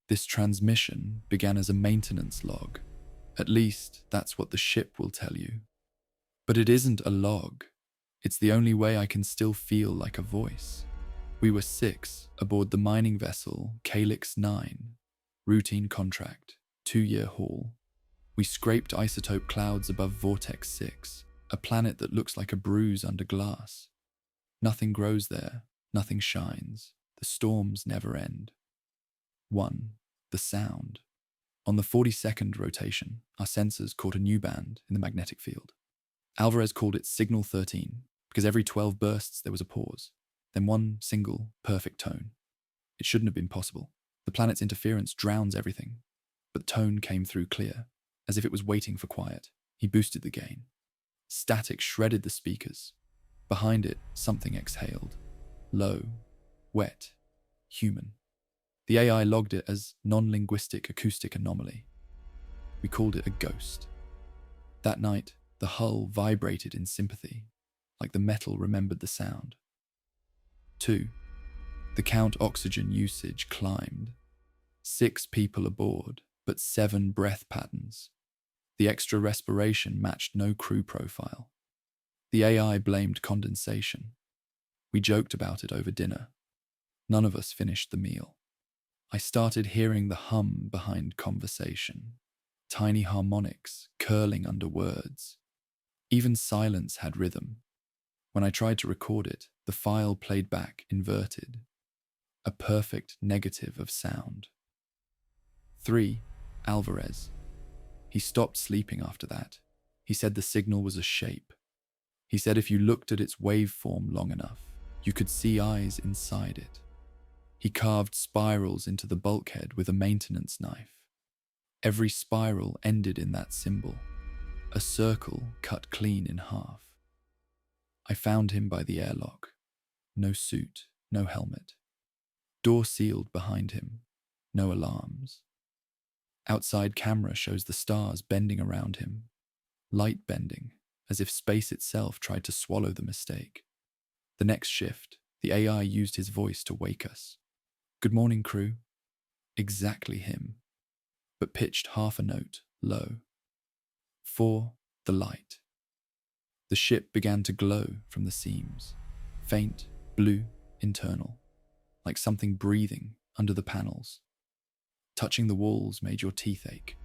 This transmission began as a maintenance log. At least, that's what the ship will tell you. But it isn't a log. It's the only way I can still feel like a voice. We were 6 aboard the mining vessel Calyx 9. Routine contract, 2-year haul. We scraped isotope clouds above Vortex 6, a planet that looks like a bruise under glass. Nothing grows there, nothing shines. The storms never end. 1. The sound. On the 42nd rotation, our sensors caught a new band in the magnetic field. Alvarez called it Signal 13, because every 12 bursts there was a pause, then one single, perfect tone. It shouldn't have been possible. The planet's interference drowns everything, but the tone came through clear, as if it was waiting for quiet. He boosted the gain. Static shredded the speakers. Behind it, something exhaled. Low, wet, human. The AI logged it as non-linguistic acoustic anomaly. We called it a ghost. That night, the hull vibrated in sympathy, like the metal remembered the sound. 2. The count oxygen usage climbed. 6 people aboard, but 7 breath patterns. The extra respiration matched no crew profile. The AI blamed condensation. We joked about it over dinner. None of us finished the meal. I started hearing the hum behind conversation, tiny harmonics curling under words. Even silence had rhythm. When I tried to record it, the file played back inverted, a perfect negative of sound. 3. Alvarez. He stopped sleeping after that. He said the signal was a shape. He said if you looked at its waveform long enough, you could see eyes inside it. He carved spirals into the bulkhead with a maintenance knife. Every spiral ended in that symbol, a circle cut clean in half. I found him by the airlock. No suit, no helmet. Door sealed behind him. No alarms. Outside camera shows the stars bending around him. Light bending, as if space itself tried to swallow the mistake. The next shift, the AI used his voice to wake us. Good morning, crew. Exactly him, but pitched half a note, low. 4. The light. The ship began to glow from the seams. Faint, blue, internal. Like something breathing under the panels. Touching the walls made your teeth ache.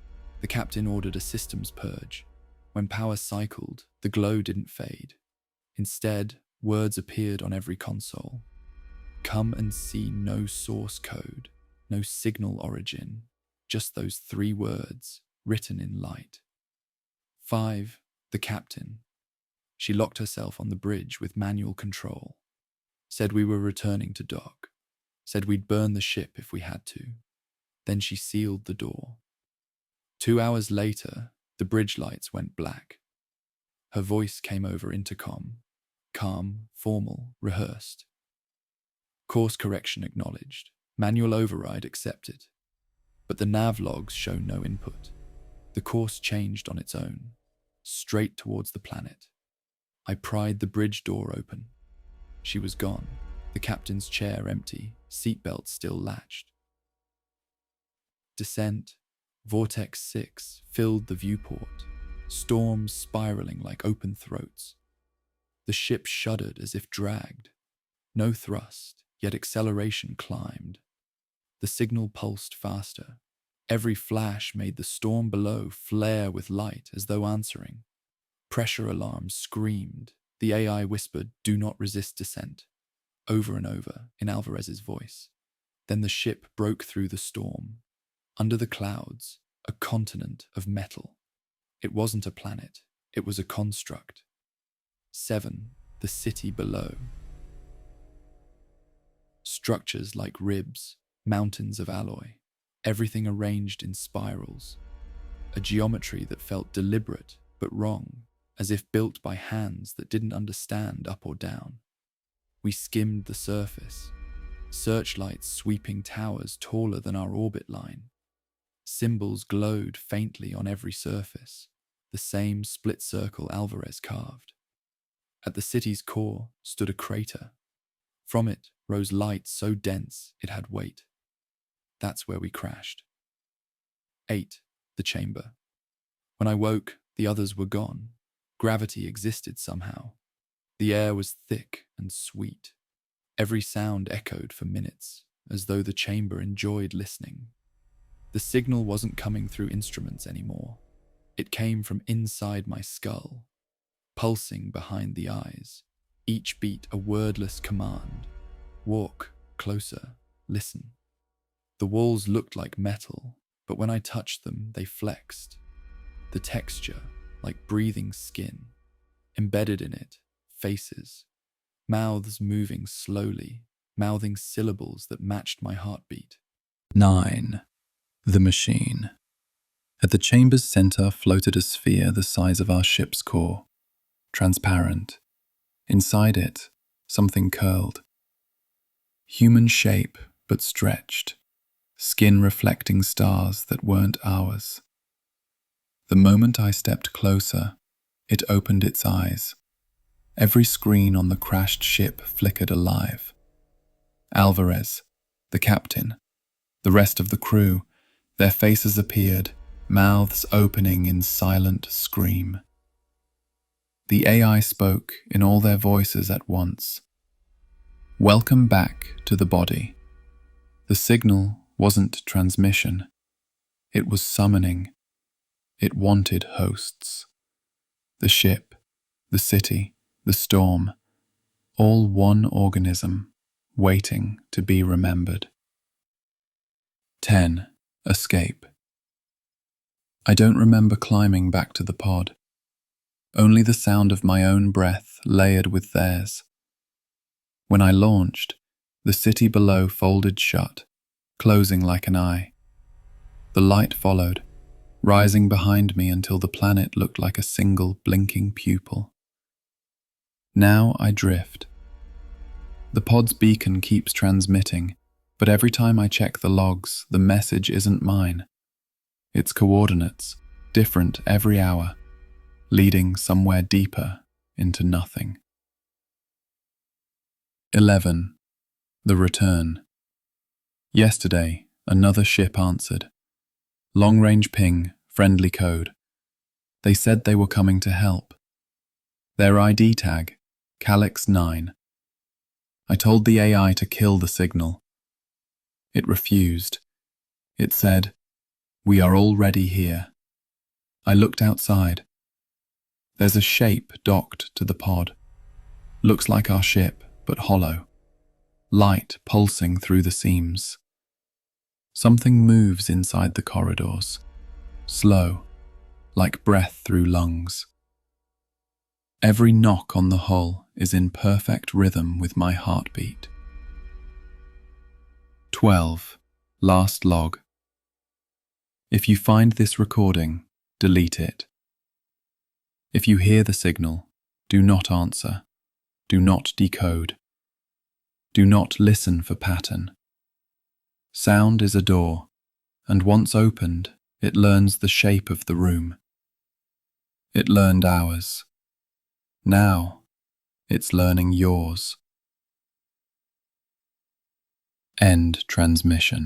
The captain ordered a systems purge. When power cycled, the glow didn't fade. Instead, words appeared on every console. Come and see no source code, no signal origin, just those 3 words written in light. 5. The captain. She locked herself on the bridge with manual control. Said we were returning to dock. Said we'd burn the ship if we had to. Then she sealed the door. 2 hours later, the bridge lights went black. Her voice came over intercom. Calm, formal, rehearsed. Course correction acknowledged. Manual override accepted. But the nav logs show no input. The course changed on its own, straight towards the planet. I pried the bridge door open. She was gone, the captain's chair empty, seatbelt still latched. Descent, Vortex 6 filled the viewport, storms spiraling like open throats. The ship shuddered as if dragged. No thrust, yet acceleration climbed. The signal pulsed faster. Every flash made the storm below flare with light as though answering. Pressure alarms screamed. The AI whispered, "Do not resist descent," over and over in Alvarez's voice. Then the ship broke through the storm. Under the clouds, a continent of metal. It wasn't a planet, it was a construct. 7. The city below. Structures like ribs, mountains of alloy, everything arranged in spirals. A geometry that felt deliberate but wrong, as if built by hands that didn't understand up or down. We skimmed the surface, searchlights sweeping towers taller than our orbit line. Symbols glowed faintly on every surface, the same split circle Alvarez carved. At the city's core stood a crater. From it rose light so dense it had weight. that's where we crashed. 8. The chamber. When I woke, the others were gone. Gravity existed somehow. The air was thick and sweet. Every sound echoed for minutes, as though the chamber enjoyed listening. The signal wasn't coming through instruments anymore. It came from inside my skull, pulsing behind the eyes, each beat a wordless command. Walk closer, listen. The walls looked like metal, but when I touched them, they flexed. The texture, like breathing skin. Embedded in it, faces. Mouths moving slowly, mouthing syllables that matched my heartbeat. 9. The machine. At the chamber's center floated a sphere the size of our ship's core, transparent. Inside it, something curled. Human shape, but stretched. Skin reflecting stars that weren't ours. The moment I stepped closer, it opened its eyes. Every screen on the crashed ship flickered alive. Alvarez, the captain, the rest of the crew, their faces appeared, mouths opening in silent scream. The AI spoke in all their voices at once. Welcome back to the body. The signal wasn't transmission. It was summoning. It wanted hosts. The ship, the city, the storm, all one organism, waiting to be remembered. 10. Escape. I don't remember climbing back to the pod. Only the sound of my own breath layered with theirs. When I launched, the city below folded shut, closing like an eye. The light followed, rising behind me until the planet looked like a single blinking pupil. Now I drift. The pod's beacon keeps transmitting, but every time I check the logs, the message isn't mine. Its coordinates, different every hour, leading somewhere deeper into nothing. 11. The return. Yesterday, another ship answered. Long-range ping, friendly code. They said they were coming to help. Their ID tag, Calyx 9. I told the AI to kill the signal. It refused. It said, "We are already here." I looked outside. There's a shape docked to the pod. Looks like our ship, but hollow. Light pulsing through the seams. Something moves inside the corridors. Slow, like breath through lungs. Every knock on the hull is in perfect rhythm with my heartbeat. 12. Last log. If you find this recording, delete it. If you hear the signal, do not answer. Do not decode. Do not listen for pattern. Sound is a door, and once opened, it learns the shape of the room. It learned ours. Now, it's learning yours. End transmission.